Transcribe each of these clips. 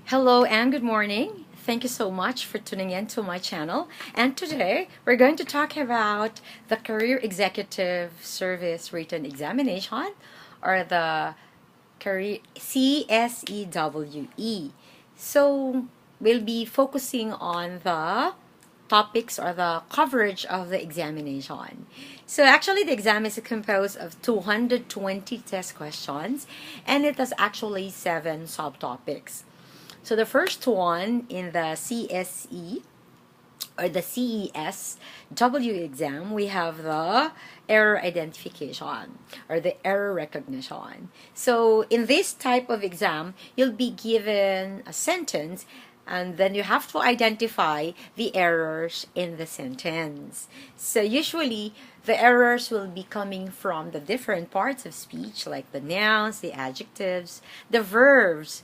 Hello and good morning. Thank you so much for tuning in to my channel. And today we're going to talk about the Career Executive Service Written Examination, or the Career CSEWE. So we'll be focusing on the topics or the coverage of the examination. So actually the exam is composed of 220 test questions, and it has actually 7 subtopics. So the first one in the CSE or the CESW exam, we have the error identification or the error recognition. So in this type of exam, you'll be given a sentence, and then you have to identify the errors in the sentence. So usually the errors will be coming from the different parts of speech, like the nouns, the adjectives, the verbs,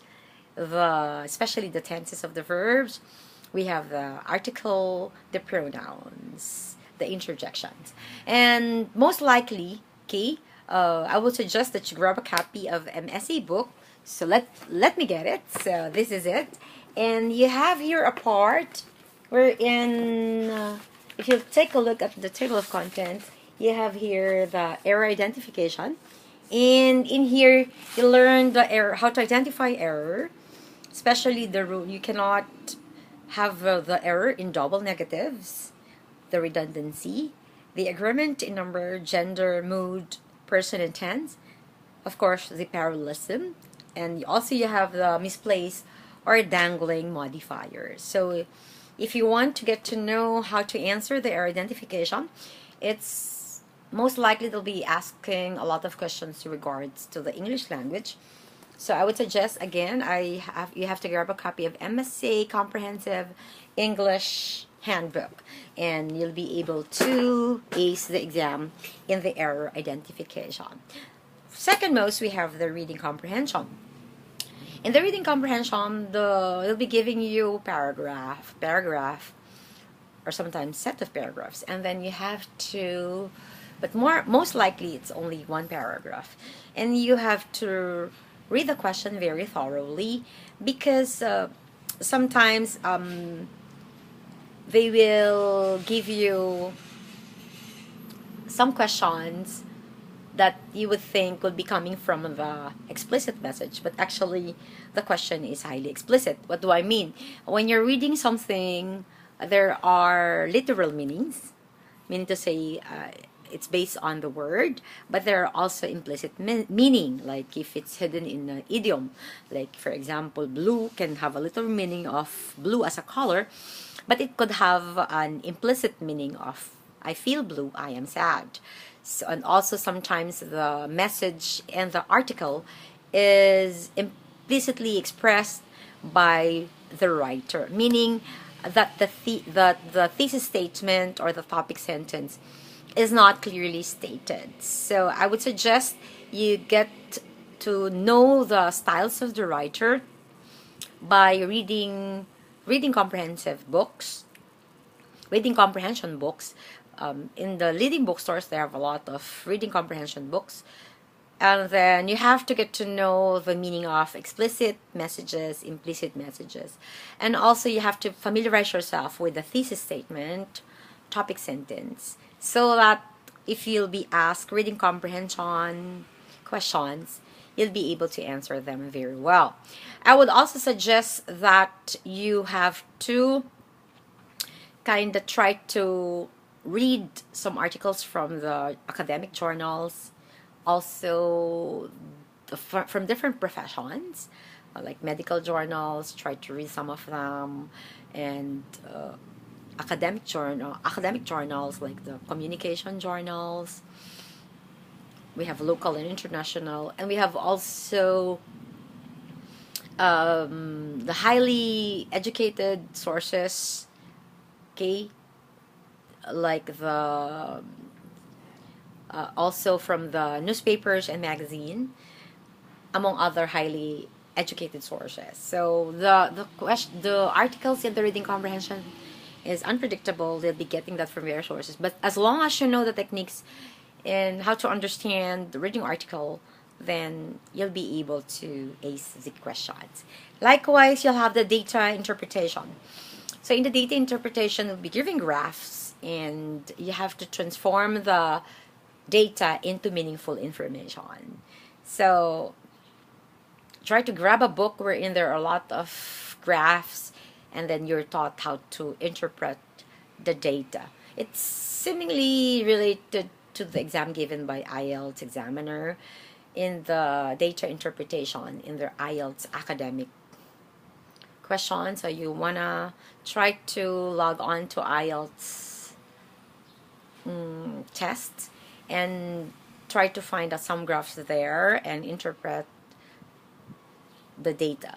especially the tenses of the verbs. We have the article, the pronouns, the interjections. And most likely, I would suggest that you grab a copy of MSA book. So let me get it. So this is it. And you have here a part wherein, if you take a look at the table of contents, you have here the error identification. And in here, you learn the error, how to identify error, especially the rule. You cannot have the error in double negatives, the redundancy, the agreement in number, gender, mood, person, and tense, of course the parallelism, and also you have the misplaced or dangling modifiers. So if you want to get to know how to answer the error identification, it's most likely they'll be asking a lot of questions in regards to the English language. So I would suggest, again, you have to grab a copy of MSA Comprehensive English Handbook, and you'll be able to ace the exam in the error identification. Second most, we have the reading comprehension. In the reading comprehension, they'll be giving you paragraph, or sometimes set of paragraphs, and then you have to, but most likely it's only one paragraph, and you have to read the question very thoroughly, because sometimes they will give you some questions that you would think would be coming from the explicit message, but actually the question is highly explicit. What do I mean? When you're reading something, there are literal meanings, meaning to say it's based on the word, but there are also implicit meaning, like if it's hidden in an idiom. Like, for example, blue can have a literal meaning of blue as a color, but it could have an implicit meaning of I feel blue, I am sad. So, and also sometimes the message and the article is implicitly expressed by the writer, meaning that the thesis statement or the topic sentence is not clearly stated. So I would suggest you get to know the styles of the writer by reading comprehension books. In the leading bookstores, they have a lot of reading comprehension books. And then you have to get to know the meaning of explicit messages, implicit messages. And also you have to familiarize yourself with the thesis statement, topic sentence, so that if you'll be asked reading comprehension questions, you'll be able to answer them very well. I would also suggest that you have to kind of try to read some articles from the academic journals, also from different professions, like medical journals. Try to read some of them, and academic journals like the communication journals. We have local and international, and we have also the highly educated sources, like the also from the newspapers and magazine, among other highly educated sources. So the articles in the reading comprehension is unpredictable. They'll be getting that from various sources, but as long as you know the techniques and how to understand the reading article, then you'll be able to ace the questions. Likewise, you'll have the data interpretation. So in the data interpretation, we'll be giving graphs, and you have to transform the data into meaningful information. So try to grab a book wherein there are a lot of graphs, and then you're taught how to interpret the data. It's seemingly related to the exam given by IELTS examiner in the data interpretation in their IELTS academic question. So you wanna try to log on to IELTS test and try to find some graphs there and interpret the data.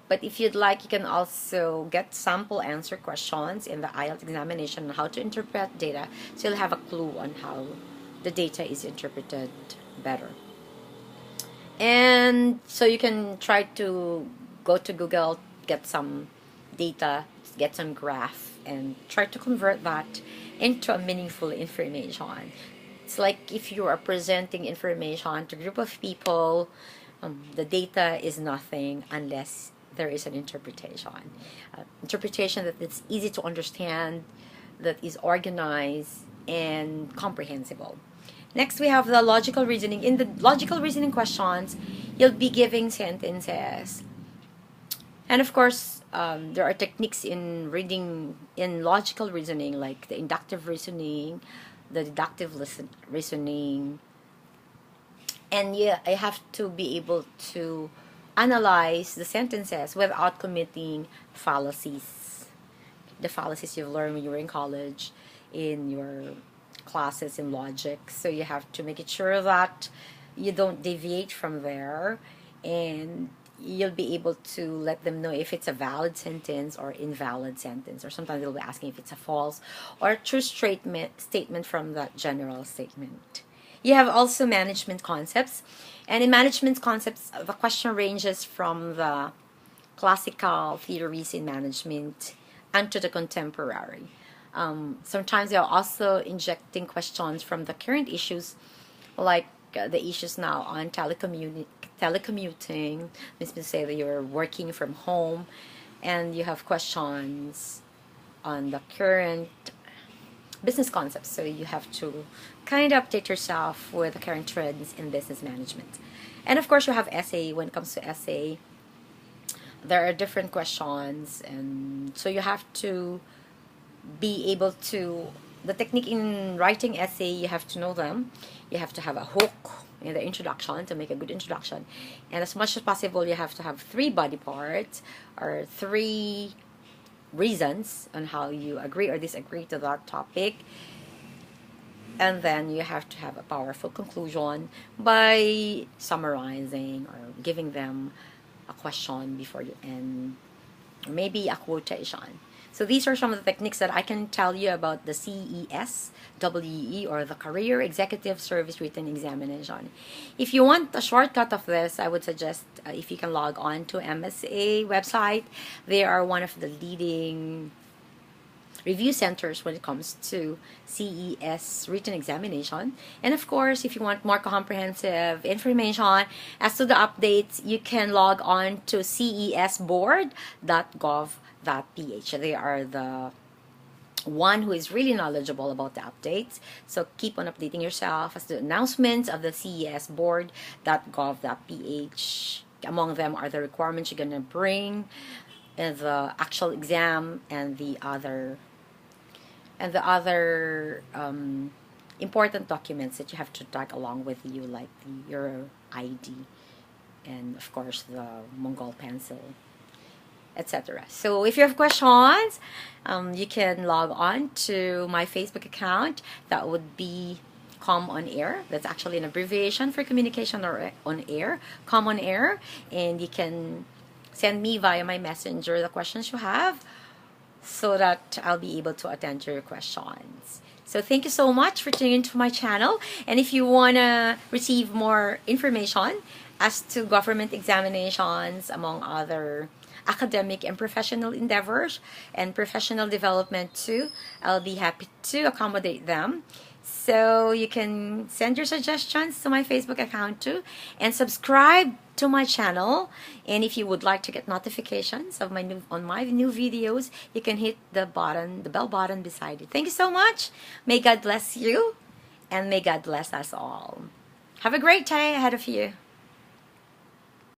But if you'd like, you can also get sample answer questions in the IELTS examination on how to interpret data, so you'll have a clue on how the data is interpreted better. And so you can try to go to Google, get some data, get some graph, and try to convert that into a meaningful information. It's like if you are presenting information to a group of people, the data is nothing unless there is an interpretation. Interpretation that is easy to understand, that is organized and comprehensible. Next, we have the logical reasoning. In the logical reasoning questions, you'll be giving sentences. And of course, there are techniques in reading, in logical reasoning, like the inductive reasoning, the deductive reasoning. And yeah, I have to be able to analyze the sentences without committing fallacies. The fallacies you've learned when you were in college, in your classes in logic. So you have to make it sure that you don't deviate from there, and you'll be able to let them know if it's a valid sentence or invalid sentence, or sometimes they'll be asking if it's a false or a true statement from that general statement. You have also management concepts, and in management concepts, the question ranges from the classical theories in management and to the contemporary. Sometimes they are also injecting questions from the current issues, like the issues now on telecommuting. Means to say that you're working from home, and you have questions on the current business concepts. So you have to kind of update yourself with the current trends in business management. And of course, you have essay. When it comes to essay, there are different questions, and so you have to be able to, the technique in writing essay, you have to know them. You have to have a hook in the introduction to make a good introduction, and as much as possible you have to have 3 body parts or 3 reasons on how you agree or disagree to that topic, and then you have to have a powerful conclusion by summarizing or giving them a question before you end, or maybe a quotation. So these are some of the techniques that I can tell you about the CESWE, or the Career Executive Service Written Examination. If you want a shortcut of this, I would suggest if you can log on to MSA website. They are one of the leading review centers when it comes to CES written examination. And of course, if you want more comprehensive information as to the updates, you can log on to cesboard.gov.ph. They are the one who is really knowledgeable about the updates. So keep on updating yourself as the announcements of the cesboard.gov.ph. Among them are the requirements you're gonna bring, and the actual exam, and the other important documents that you have to tag along with you, like your ID, and of course the Mongol pencil, etc. So if you have questions, you can log on to my Facebook account. That would be Com On Air. That's actually an abbreviation for communication or on air, Com On Air. And you can send me via my messenger the questions you have, so that I'll be able to attend to your questions. So thank you so much for tuning into my channel. And if you want to receive more information as to government examinations, among other academic and professional endeavors and professional development too, I'll be happy to accommodate them. So you can send your suggestions to my Facebook account too, and subscribe to my channel. And if you would like to get notifications of my new videos, you can hit the bell button beside it. Thank you so much. May God bless you, and may God bless us all. Have a great day ahead of you.